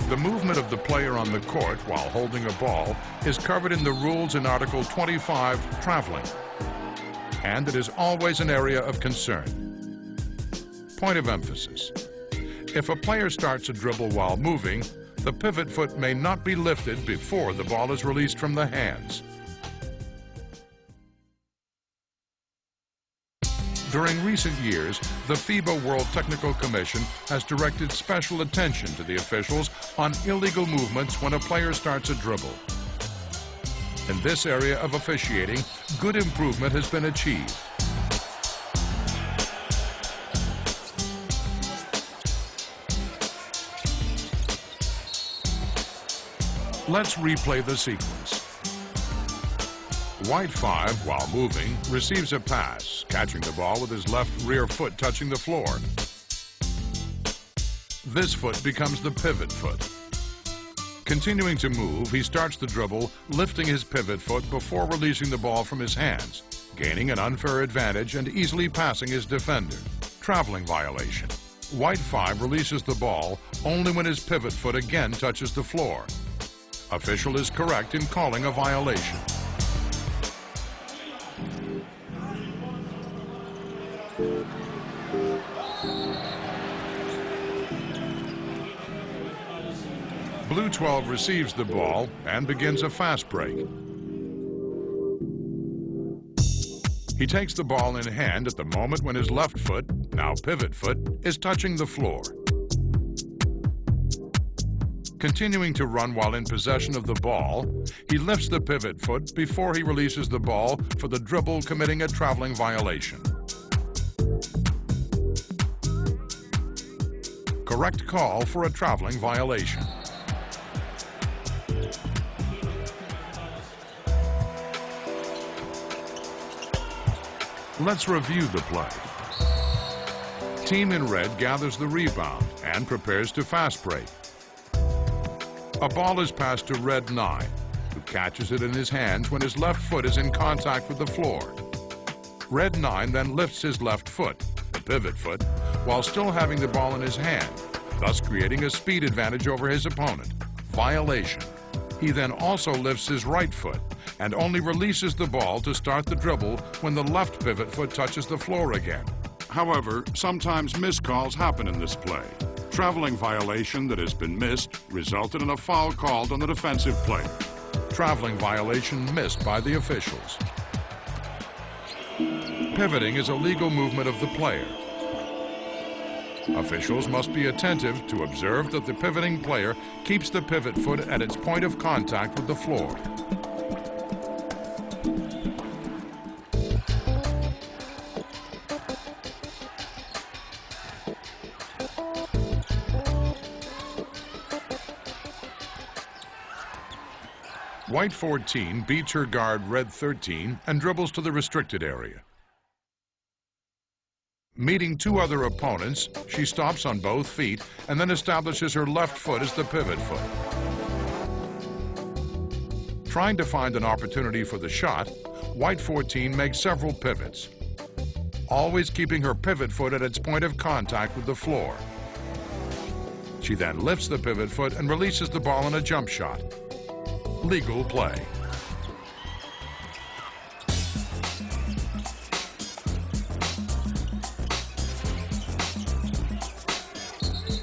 The movement of the player on the court while holding a ball is covered in the rules in Article 25, traveling, and it is always an area of concern. Point of emphasis. If a player starts a dribble while moving, the pivot foot may not be lifted before the ball is released from the hands. During recent years, the FIBA World Technical Commission has directed special attention to the officials on illegal movements when a player starts a dribble. In this area of officiating, good improvement has been achieved. Let's replay the sequence. White 5, while moving, receives a pass, catching the ball with his left rear foot touching the floor. This foot becomes the pivot foot. Continuing to move, he starts the dribble, lifting his pivot foot before releasing the ball from his hands, gaining an unfair advantage and easily passing his defender. Traveling violation. White 5 releases the ball only when his pivot foot again touches the floor. Official is correct in calling a violation. Blue 12 receives the ball and begins a fast break. He takes the ball in hand at the moment when his left foot, now pivot foot, is touching the floor. Continuing to run while in possession of the ball, he lifts the pivot foot before he releases the ball for the dribble, committing a traveling violation. Correct call for a traveling violation. Let's review the play. Team in red gathers the rebound and prepares to fast break. A ball is passed to red 9, who catches it in his hands when his left foot is in contact with the floor. Red 9 then lifts his left foot, the pivot foot, while still having the ball in his hand, thus creating a speed advantage over his opponent. Violation. He then also lifts his right foot and only releases the ball to start the dribble when the left pivot foot touches the floor again. However, sometimes missed calls happen in this play. Traveling violation that has been missed resulted in a foul called on the defensive player. Traveling violation missed by the officials. Pivoting is a legal movement of the player. Officials must be attentive to observe that the pivoting player keeps the pivot foot at its point of contact with the floor. White 14 beats her guard red 13 and dribbles to the restricted area. Meeting two other opponents, she stops on both feet and then establishes her left foot as the pivot foot. Trying to find an opportunity for the shot, White 14 makes several pivots, always keeping her pivot foot at its point of contact with the floor. She then lifts the pivot foot and releases the ball in a jump shot. Legal play.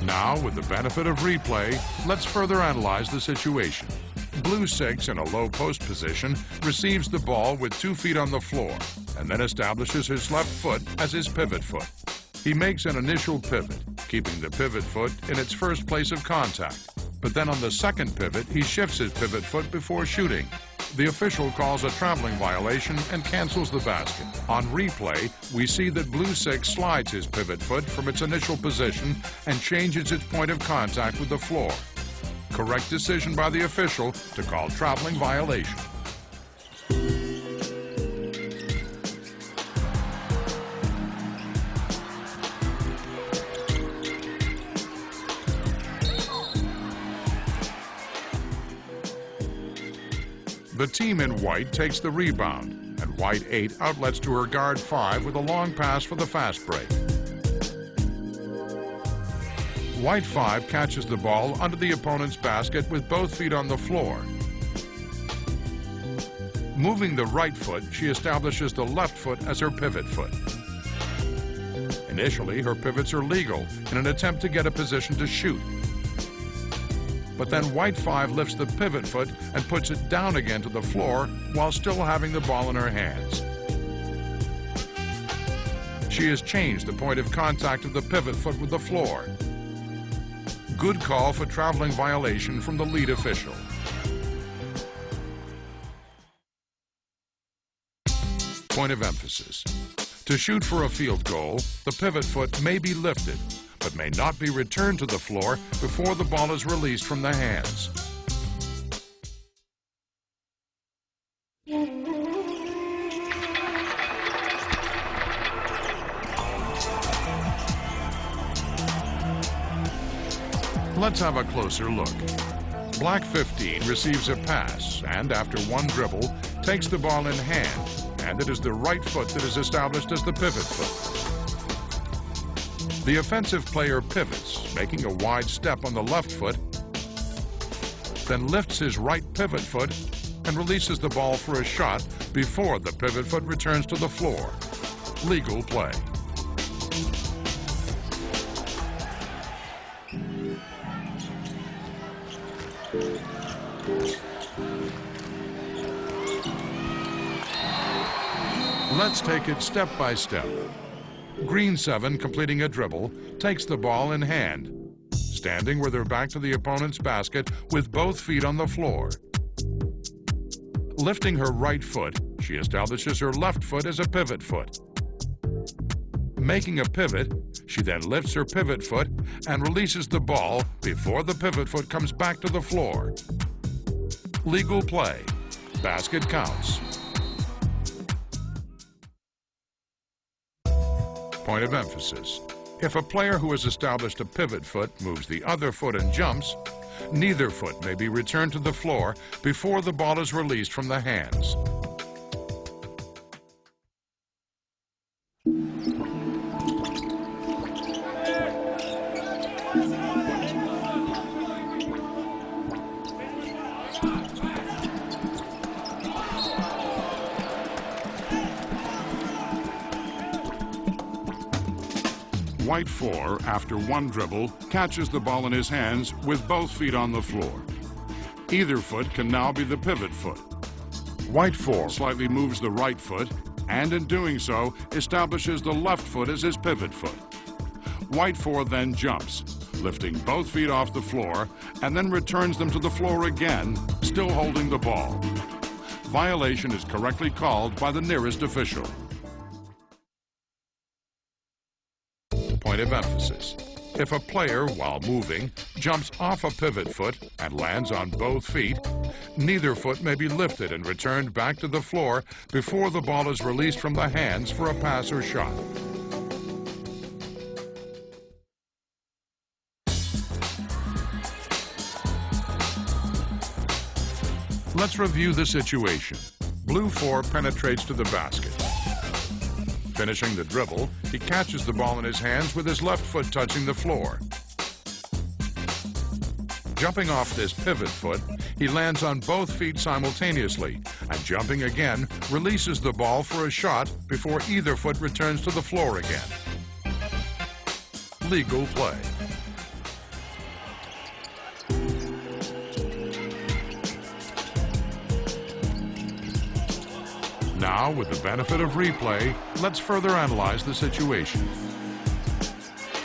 Now, with the benefit of replay, let's further analyze the situation. Blue 6 in a low post position receives the ball with 2 feet on the floor and then establishes his left foot as his pivot foot. He makes an initial pivot, keeping the pivot foot in its first place of contact. But then on the second pivot, he shifts his pivot foot before shooting. The official calls a traveling violation and cancels the basket. On replay, we see that Blue 6 slides his pivot foot from its initial position and changes its point of contact with the floor. Correct decision by the official to call traveling violation. The team in white takes the rebound, and White 8 outlets to her guard 5 with a long pass for the fast break. White 5 catches the ball under the opponent's basket with both feet on the floor. Moving the right foot, she establishes the left foot as her pivot foot. Initially, her pivots are legal in an attempt to get a position to shoot. But then White 5 lifts the pivot foot and puts it down again to the floor while still having the ball in her hands. She has changed the point of contact of the pivot foot with the floor. Good call for traveling violation from the lead official. Point of emphasis. To shoot for a field goal, the pivot foot may be lifted, but may not be returned to the floor before the ball is released from the hands. Let's have a closer look. Black 15 receives a pass and, after one dribble, takes the ball in hand, and it is the right foot that is established as the pivot foot. The offensive player pivots, making a wide step on the left foot, then lifts his right pivot foot and releases the ball for a shot before the pivot foot returns to the floor. Legal play. Let's take it step by step. Green 7, completing a dribble, takes the ball in hand, standing with her back to the opponent's basket with both feet on the floor. Lifting her right foot, she establishes her left foot as a pivot foot. Making a pivot, she then lifts her pivot foot and releases the ball before the pivot foot comes back to the floor. Legal play. Basket counts. Point of emphasis. If a player who has established a pivot foot moves the other foot and jumps, neither foot may be returned to the floor before the ball is released from the hands. White 4, after one dribble, catches the ball in his hands with both feet on the floor. Either foot can now be the pivot foot. White 4 slightly moves the right foot, and in doing so, establishes the left foot as his pivot foot. White 4 then jumps, lifting both feet off the floor, and then returns them to the floor again, still holding the ball. Violation is correctly called by the nearest official. Point of emphasis. If a player, while moving, jumps off a pivot foot and lands on both feet, neither foot may be lifted and returned back to the floor before the ball is released from the hands for a pass or shot. Let's review the situation. Blue 4 penetrates to the basket. Finishing the dribble, he catches the ball in his hands with his left foot touching the floor. Jumping off this pivot foot, he lands on both feet simultaneously, and jumping again, releases the ball for a shot before either foot returns to the floor again. Legal play. Now, with the benefit of replay, let's further analyze the situation.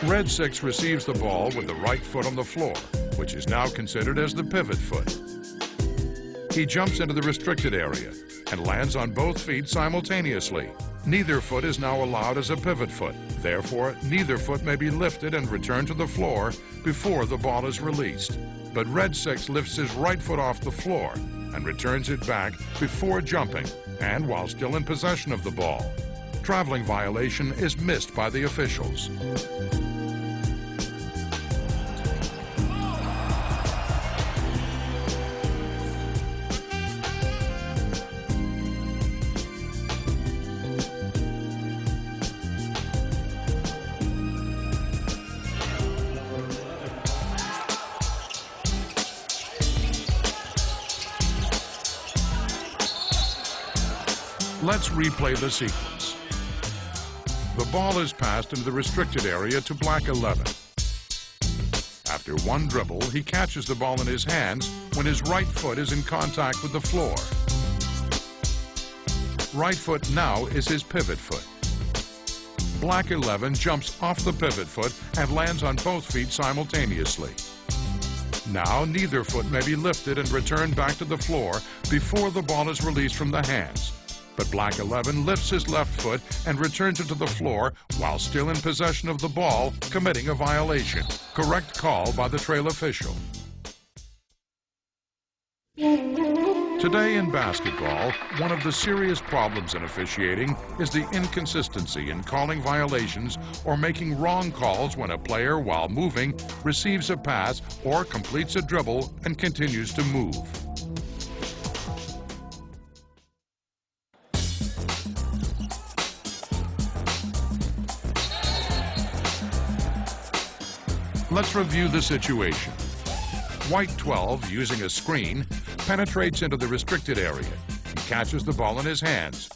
Red 6 receives the ball with the right foot on the floor, which is now considered as the pivot foot. He jumps into the restricted area and lands on both feet simultaneously. Neither foot is now allowed as a pivot foot. Therefore, neither foot may be lifted and returned to the floor before the ball is released. But Red 6 lifts his right foot off the floor and returns it back before jumping and while still in possession of the ball. Traveling violation is missed by the officials. Let's replay the sequence. The ball is passed into the restricted area to black 11. After one dribble, he catches the ball in his hands when his right foot is in contact with the floor. Right foot now is his pivot foot. Black 11 jumps off the pivot foot and lands on both feet simultaneously. Now neither foot may be lifted and returned back to the floor before the ball is released from the hands. But Black 11 lifts his left foot and returns it to the floor while still in possession of the ball, committing a violation. Correct call by the trail official. Today in basketball, one of the serious problems in officiating is the inconsistency in calling violations or making wrong calls when a player, while moving, receives a pass or completes a dribble and continues to move. Let's review the situation. White 12, using a screen, penetrates into the restricted area. He catches the ball in his hands.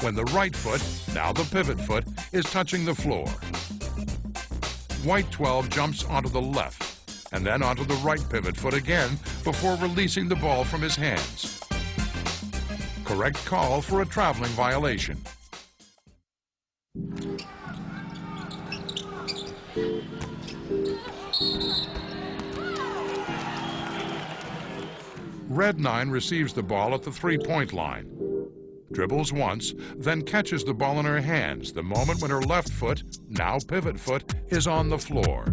When the right foot, now the pivot foot, is touching the floor. White 12 jumps onto the left and then onto the right pivot foot again before releasing the ball from his hands. Correct call for a traveling violation. Red 9 receives the ball at the three-point line, dribbles once, then catches the ball in her hands the moment when her left foot, now pivot foot, is on the floor.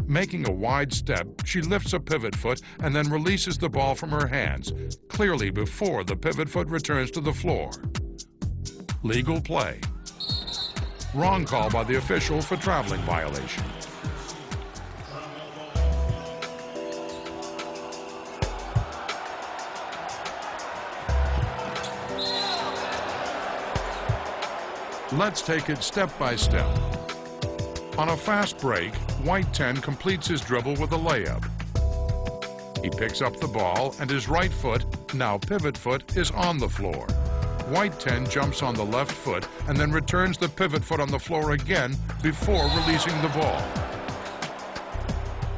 Making a wide step, she lifts a pivot foot and then releases the ball from her hands, clearly before the pivot foot returns to the floor. Legal play. Wrong call by the official for traveling violation. Let's take it step by step. On a fast break, White 10 completes his dribble with a layup. He picks up the ball and his right foot, now pivot foot, is on the floor. White 10 jumps on the left foot and then returns the pivot foot on the floor again before releasing the ball.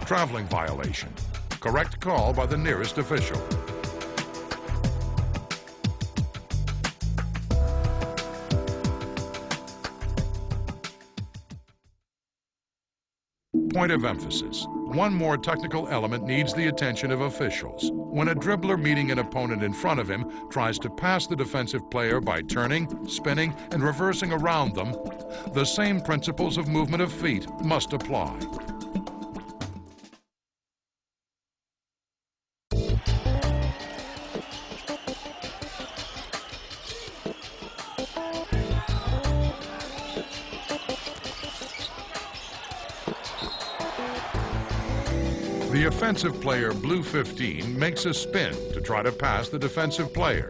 Traveling violation. Correct call by the nearest official. Point of emphasis. One more technical element needs the attention of officials. When a dribbler meeting an opponent in front of him tries to pass the defensive player by turning, spinning, and reversing around them, the same principles of movement of feet must apply. The offensive player, blue 15, makes a spin to try to pass the defensive player.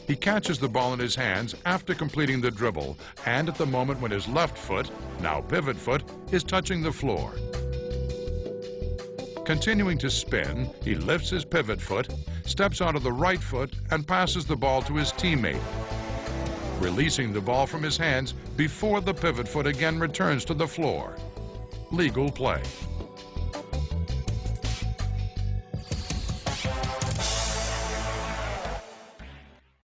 He catches the ball in his hands after completing the dribble and at the moment when his left foot, now pivot foot, is touching the floor. Continuing to spin, he lifts his pivot foot, steps onto the right foot, and passes the ball to his teammate, releasing the ball from his hands before the pivot foot again returns to the floor. Legal play.